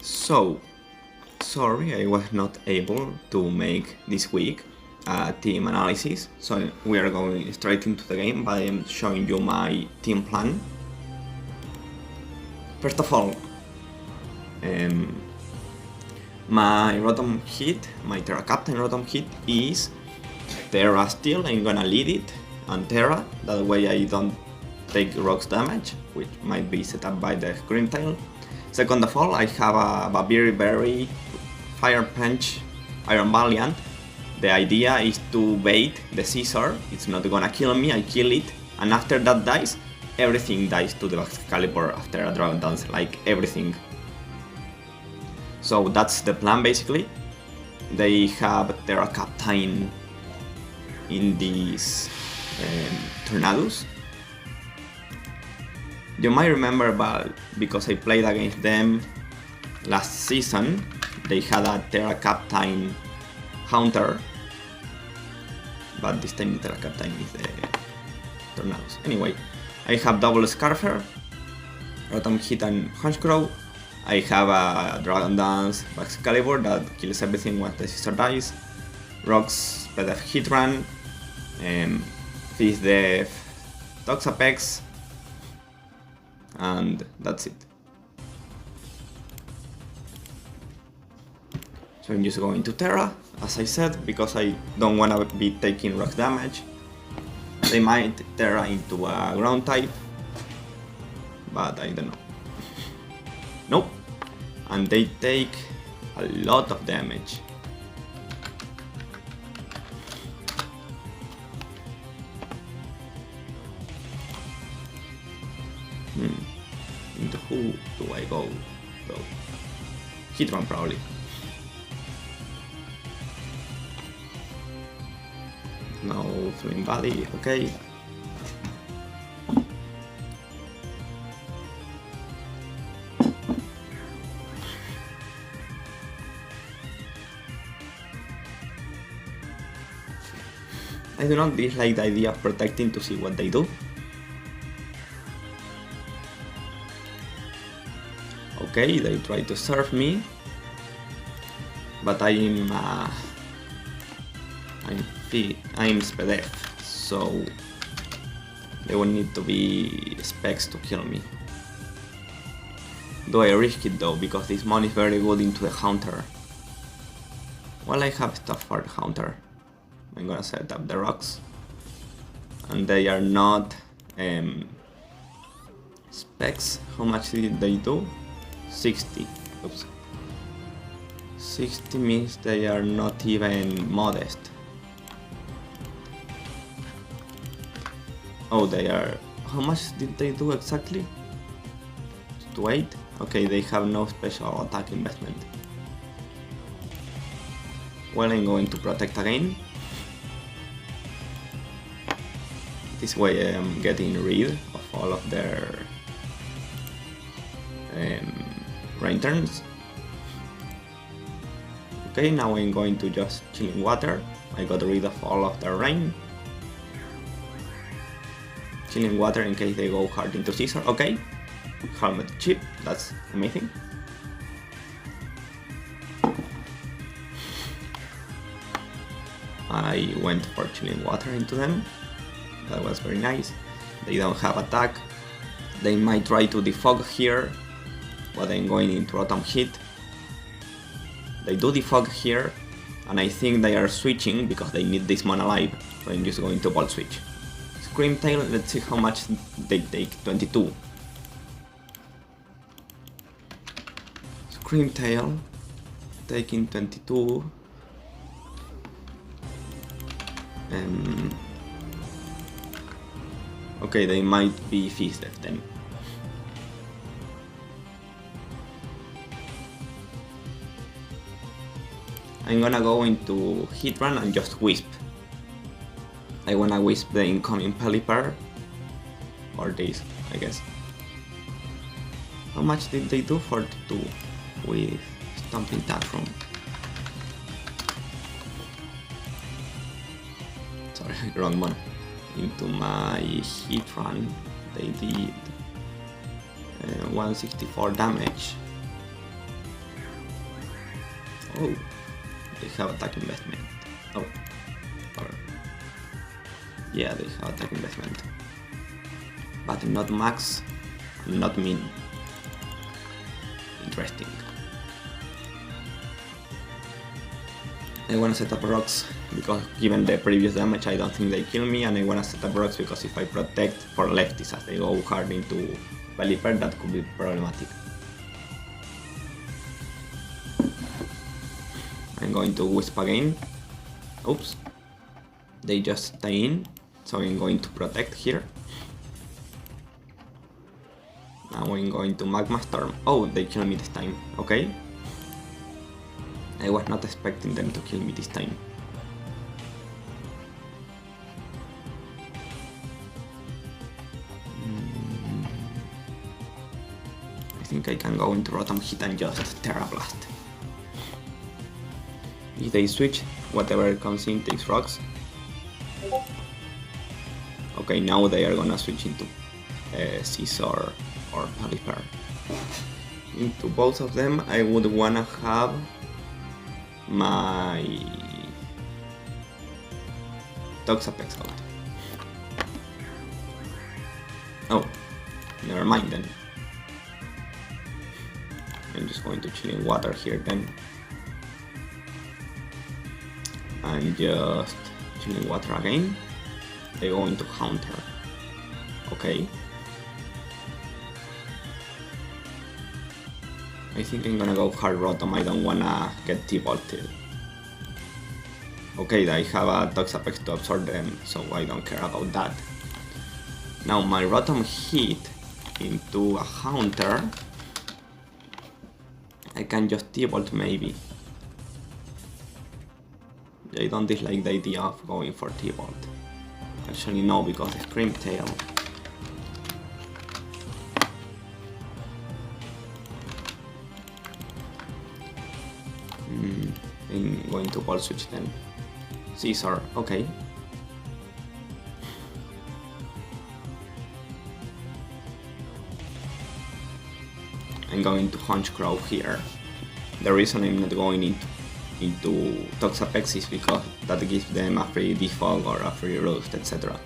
So, sorry I was not able to make this week a team analysis, so we are going straight into the game, but I am showing you my team plan. First of all, my Rotom hit, my Terra Captain Rotom hit is Terra Steel. I'm gonna lead it on Terra, that way I don't take rocks damage, which might be set up by the Screamtail. Second of all, I have a Berry, Fire Punch, Iron Valiant. The idea is to bait the Scizor, it's not gonna kill me, I kill it, and after that dies, everything dies to the Excalibur after a Dragon Dance, like everything. So that's the plan basically. They have Terra Captain in these Tornadoes. You might remember, but because I played against them last season, they had a Terra Captain Haunter, but this time the Terra Captain is the Tornadoes. Anyway, I have double Scarfer, Rotom Hit and Honchkrow. I have a Dragon Dance Excalibur that kills everything once the Scizor dies, Rocks, PDF Hitran, Fizz Def, Toxapex, and that's it. So I'm just going to Terra, as I said, because I don't want to be taking rock damage. They might Terra into a ground type, but I don't know. Nope. And they take a lot of damage. Into who do I go though? Hitran probably. No Flame Body, okay. I do not dislike the idea of protecting to see what they do. Okay, they try to serve me, but I'm SPDF, so they will need to be specs to kill me. Do I risk it though, because this mon is very good into the Haunter? Well, I have stuff for the Haunter. I'm gonna set up the rocks, and they are not specs. How much did they do? 60. Oops. 60 means they are not even modest. Oh, they are... How much did they do exactly? 28? Okay, they have no special attack investment. Well, I'm going to protect again. This way I am getting rid of all of their rain turns. Okay, now I'm going to just Chilling Water. I got rid of all of their rain. Chilling Water in case they go hard into Scizor. Okay, Helmet Chip, that's amazing. I went for Chilling Water into them. That was very nice. They don't have attack. They might try to defog here, but I'm going into Rotom Hit. They do defog here, and I think they are switching because they need this mon alive, so I'm just going to Volt Switch. Screamtail, let's see how much they take, 22. Screamtail, taking 22. Okay, they might be Fizz Def then. I'm gonna go into Hitran and just Wisp. I wanna Wisp the incoming Pelipper, or this, I guess. How much did they do? 42 with Stomping Tantrum. Sorry, wrong one. Into my Hitran, they did 164 damage. Oh, they have attack investment. Oh, or yeah, they have attack investment, but not max, not min. Interesting. I wanna set up rocks because given the previous damage I don't think they kill me, and I wanna set up rocks because if I protect for lefties as they go hard into Pelipper, that could be problematic. I'm going to Wisp again. Oops. They just stay in, so I'm going to protect here. Now I'm going to Magma Storm. Oh, they kill me this time. Okay. I was not expecting them to kill me this time. I think I can go into Rotom Hit and just Terra Blast. If they switch, whatever comes in takes rocks. Okay, now they are gonna switch into Scizor or Pelipper. Into both of them, I would wanna have my Toxapex out. Oh, never mind then. I'm just going to chill in water here then. And just chill in water again. They go into Haunter. Okay. I think I'm gonna go hard Rotom, I don't wanna get T-Bolted. Okay, I have a Toxapex to absorb them, so I don't care about that. Now my Rotom hit into a Haunter. I can just T-Bolt maybe. I don't dislike the idea of going for T-Bolt. Actually no, because the Scream Tail. I'm going to Ball Switch then. Scizor, okay. I'm going to Honchcrow here. The reason I'm not going into Toxapex is because that gives them a free Defog or a free Roost, etc.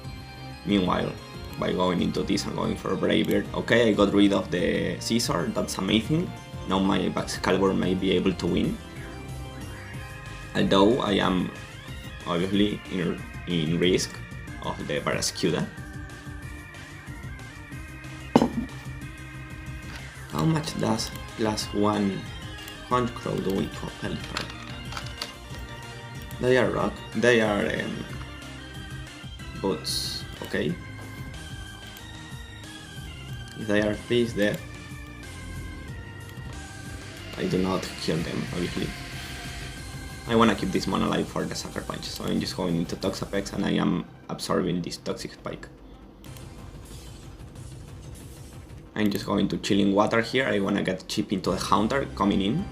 Meanwhile, by going into this and going for Brave Bird, okay, I got rid of the Scizor, that's amazing. Now my Excalibur may be able to win. Although I am obviously in risk of the Barraskewda. How much does +1 Honchcrow do to a Pelipper? They are rock, they are boots, okay. If they are freeze death, I do not kill them, obviously. I wanna keep this mon alive for the Sucker Punch, so I'm just going into Toxapex and I am absorbing this Toxic Spike. I'm just going to chill in water here, I wanna get Chip into the Haunter coming in.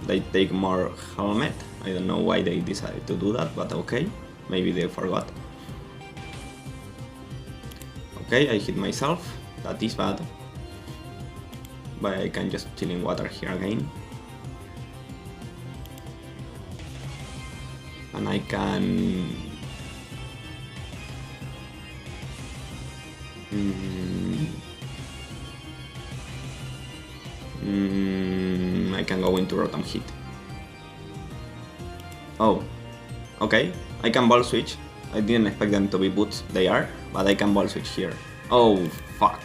They take more Helmet, I don't know why they decided to do that, but okay, maybe they forgot. Okay, I hit myself, that is bad. But I can just chill in water here again. And I can... I can go into Rotom Hit. Oh, okay, I can Ball Switch. I didn't expect them to be boots, they are, but I can Ball Switch here. Oh, fuck.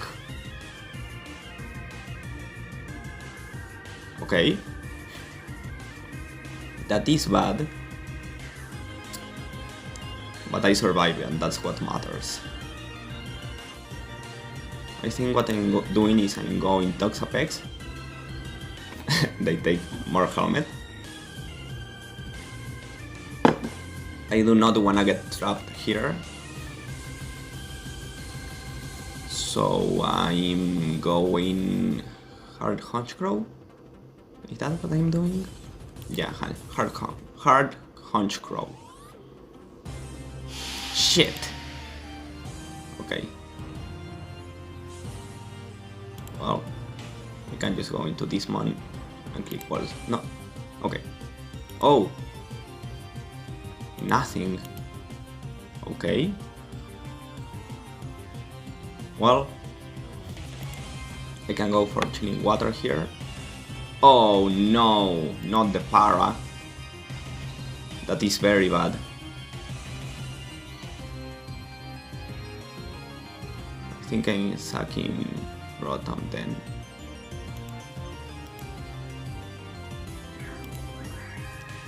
Okay. That is bad. But I survived and that's what matters. I think what I'm doing is I'm going Toxapex. They take more Helmet. I do not wanna get trapped here. So I'm going hard Honchcrow. Is that what I'm doing? Yeah, hard Honchcrow. Shit. Okay. Well, I can just go into this mon and click walls. No. Okay. Oh. Nothing. Okay. Well, I can go for chilling water here. Oh no, not the para. That is very bad. I think I'm sacking Rotom then.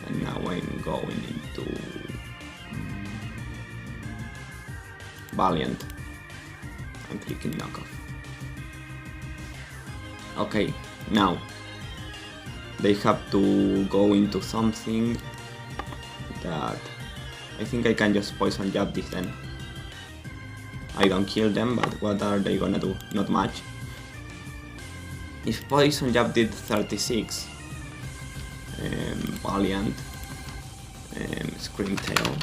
And now I'm going into Valiant. I'm clicking knockoff. Okay, now they have to go into something that I think I can just poison jab this then. I don't kill them, but what are they gonna do? Not much. If poison jab did 36, Valiant, Scream Tail.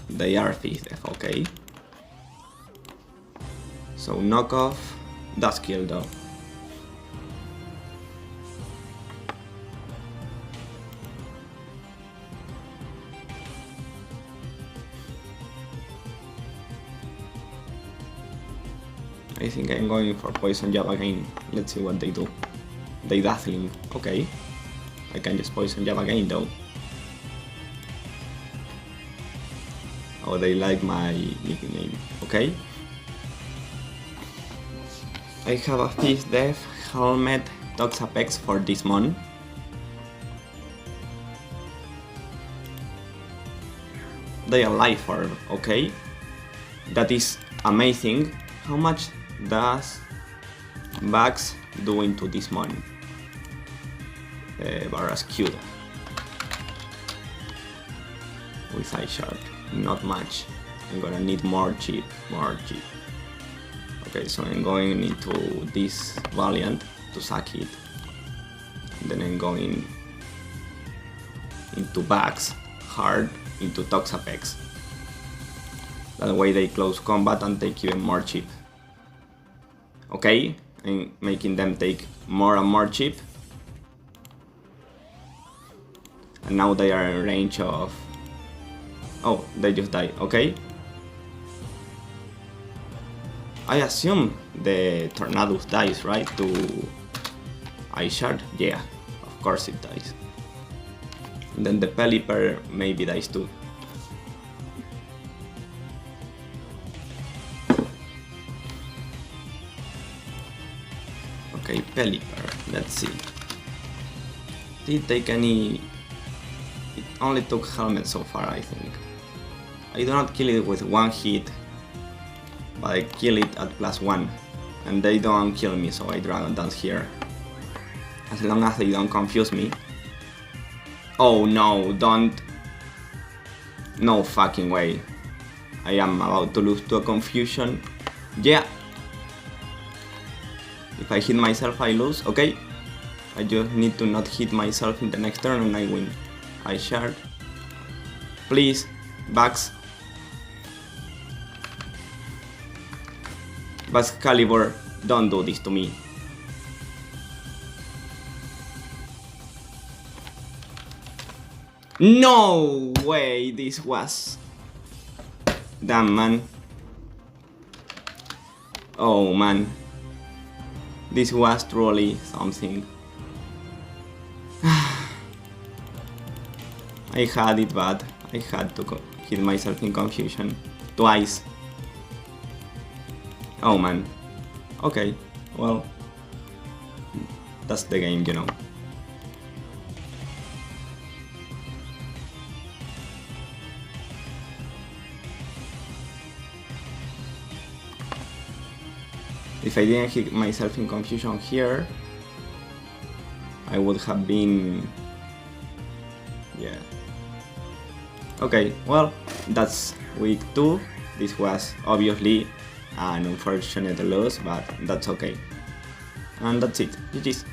They are 5th, okay. So knockoff does kill though. I think I'm going for poison jab again. Let's see what they do. They dazzling. Okay. I can just poison jab again though. Oh, they like my nickname. Okay. I have a 5th Def, Helmet, Toxapex for this mon. They are Life Orb, okay. That is amazing. How much does Bugs do into this mon? Barraskewda. With Ice Shard. Not much. I'm gonna need more chip. Okay, so I'm going into this Valiant to sack it. And then I'm going into Bugs, hard, into Toxapex. That way they close combat and take even more chip. Okay, I'm making them take more and more chip. And now they are in range of... Oh, they just died, okay. I assume the Tornadus dies, right, to Ice Shard? Yeah, of course it dies. And then the Pelipper maybe dies too. Okay, Pelipper, let's see. Did it take any... It only took Helmet so far, I think. I do not kill it with one hit, but I kill it at +1. And they don't kill me, so I Dragon Dance here. As long as they don't confuse me. Oh no, don't... No fucking way. I am about to lose to a confusion. Yeah! If I hit myself, I lose, okay. I just need to not hit myself in the next turn and I win. Ice Shard. Please, Bugs. Excalibur, don't do this to me. No way this was. Damn, man. Oh man. This was truly something. I had it bad. I had to hit myself in confusion. Twice. Oh man. Okay, well, that's the game, you know. If I didn't hit myself in confusion here, I would have been... yeah. Okay, well, that's week 2. This was obviously an unfortunate loss, but that's okay. And that's it. GG's.